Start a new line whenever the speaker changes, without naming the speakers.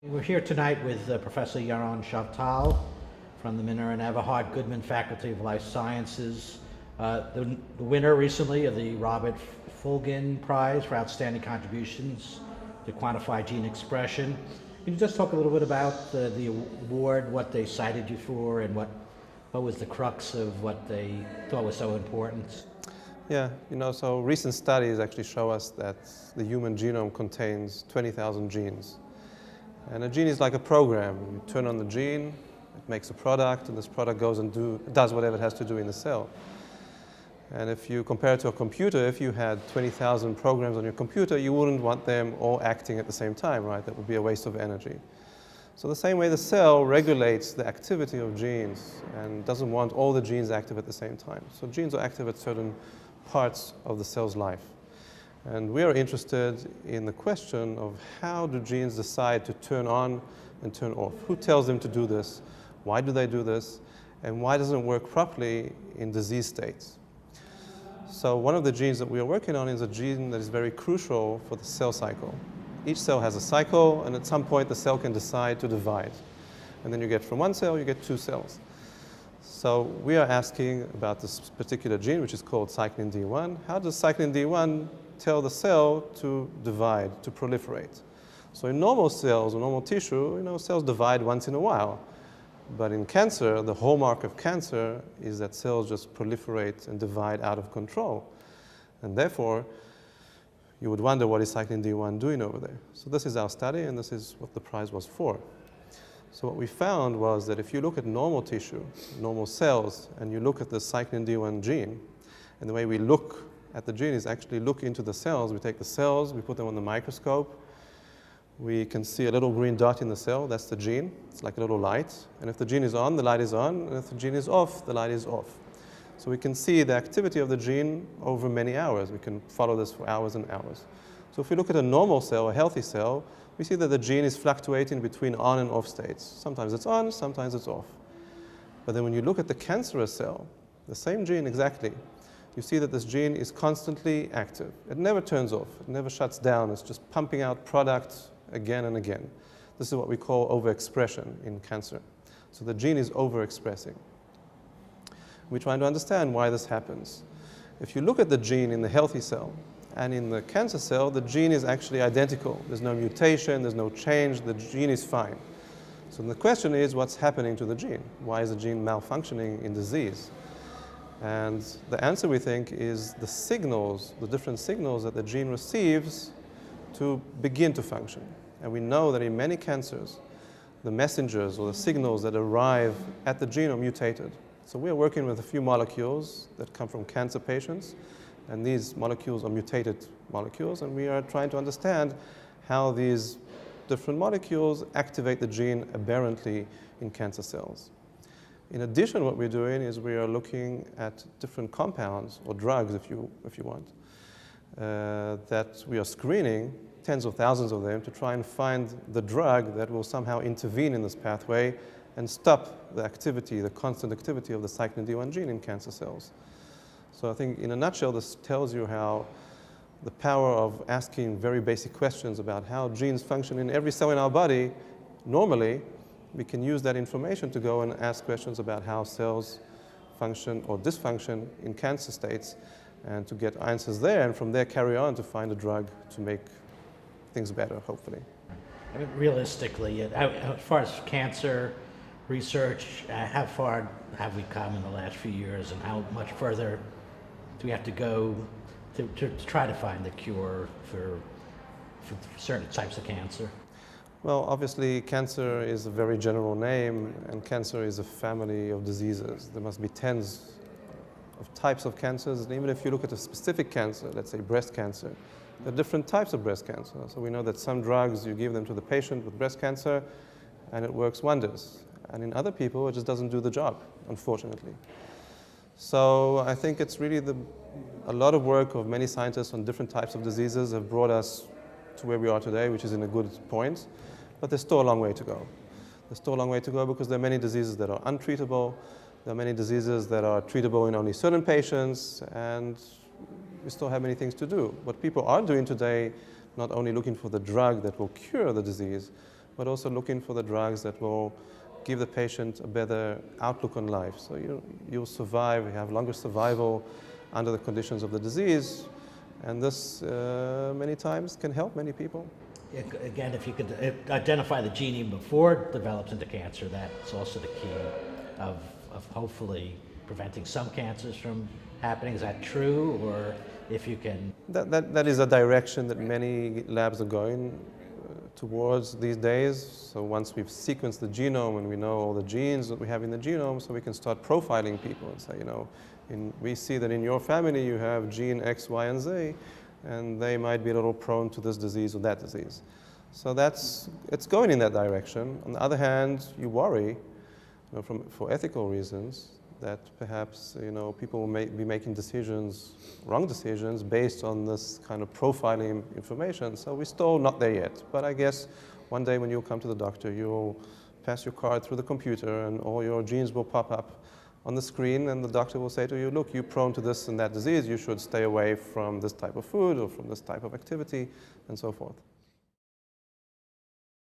We're here tonight with Professor Yaron Shav-Tal from the Minna and Everhard Goodman Faculty of Life Sciences. The winner recently of the Robert Fulgen Prize for Outstanding Contributions to Quantify Gene Expression. Can you just talk a little bit about the award, what they cited you for, and what was the crux of what they thought was so important?
Yeah, so recent studies actually show us that the human genome contains 20,000 genes. And a gene is like a program. You turn on the gene, it makes a product, and this product goes and does whatever it has to do in the cell. And if you compare it to a computer, if you had 20,000 programs on your computer, you wouldn't want them all acting at the same time, right? That would be a waste of energy. So the same way the cell regulates the activity of genes and doesn't want all the genes active at the same time. So genes are active at certain parts of the cell's life. And we are interested in the question of how do genes decide to turn on and turn off? Who tells them to do this? Why do they do this? And why doesn't it work properly in disease states? So one of the genes that we are working on is a gene that is very crucial for the cell cycle. Each cell has a cycle, and at some point the cell can decide to divide. And then you get from one cell, you get two cells. So we are asking about this particular gene, which is called cyclin D1. How does cyclin D1 tell the cell to divide, to proliferate? So in normal cells or normal tissue, cells divide once in a while. But in cancer, the hallmark of cancer is that cells just proliferate and divide out of control. And therefore, you would wonder, what is cyclin D1 doing over there? So this is our study, and this is what the prize was for. So what we found was that if you look at normal tissue, normal cells, and you look at the cyclin D1 gene, and the way we look at the gene is actually look into the cells. We take the cells, we put them on the microscope. We can see a little green dot in the cell. That's the gene. It's like a little light. And if the gene is on, the light is on. And if the gene is off, the light is off. So we can see the activity of the gene over many hours. We can follow this for hours and hours. So if we look at a normal cell, a healthy cell, we see that the gene is fluctuating between on and off states. Sometimes it's on, sometimes it's off. But then when you look at the cancerous cell, the same gene exactly, you see that this gene is constantly active. It never turns off. It never shuts down. It's just pumping out product again and again. This is what we call overexpression in cancer. So the gene is overexpressing. We're trying to understand why this happens. If you look at the gene in the healthy cell and in the cancer cell, the gene is actually identical. There's no mutation, there's no change, the gene is fine. So the question is, what's happening to the gene? Why is the gene malfunctioning in disease? And the answer, we think, is the signals, the different signals that the gene receives to begin to function. And we know that in many cancers, the messengers or the signals that arrive at the gene are mutated. So we are working with a few molecules that come from cancer patients, and these molecules are mutated molecules, and we are trying to understand how these different molecules activate the gene aberrantly in cancer cells. In addition, what we're doing is we are looking at different compounds, or drugs if you want, that we are screening, tens of thousands of them, to try and find the drug that will somehow intervene in this pathway and stop the activity, the constant activity of the cyclin D1 gene in cancer cells. So I think in a nutshell, this tells you how the power of asking very basic questions about how genes function in every cell in our body, normally, we can use that information to go and ask questions about how cells function or dysfunction in cancer states, and to get answers there, and from there carry on to find a drug to make things better, hopefully.
I mean, realistically, as far as cancer research, how far have we come in the last few years, and how much further do we have to go to try to find the cure for certain types of cancer?
Well, obviously, cancer is a very general name, and cancer is a family of diseases. There must be tens of types of cancers, and even if you look at a specific cancer, let's say breast cancer, there are different types of breast cancer. So we know that some drugs, you give them to the patient with breast cancer, and it works wonders. And in other people, it just doesn't do the job, unfortunately. So I think it's really a lot of work of many scientists on different types of diseases have brought us to where we are today, which is in a good point. But there's still a long way to go. There's still a long way to go because there are many diseases that are untreatable. There are many diseases that are treatable in only certain patients, and we still have many things to do. What people are doing today, not only looking for the drug that will cure the disease, but also looking for the drugs that will give the patient a better outlook on life. So you'll survive, you have longer survival under the conditions of the disease, and this many times can help many people.
Again, if you could identify the gene even before it develops into cancer, that's also the key of hopefully preventing some cancers from happening. Is that true? Or if you can...
That is a direction that many labs are going towards these days. So once we've sequenced the genome and we know all the genes that we have in the genome, so we can start profiling people and say, we see that in your family you have gene X, Y, and Z, and they might be a little prone to this disease or that disease. So it's going in that direction. On the other hand, you worry, for ethical reasons, that perhaps people may be making wrong decisions based on this kind of profiling information. So we're still not there yet. But I guess one day when you'll come to the doctor, you'll pass your card through the computer and all your genes will pop up on the screen, and the doctor will say to you, look, you're prone to this and that disease, you should stay away from this type of food or from this type of activity, and so forth.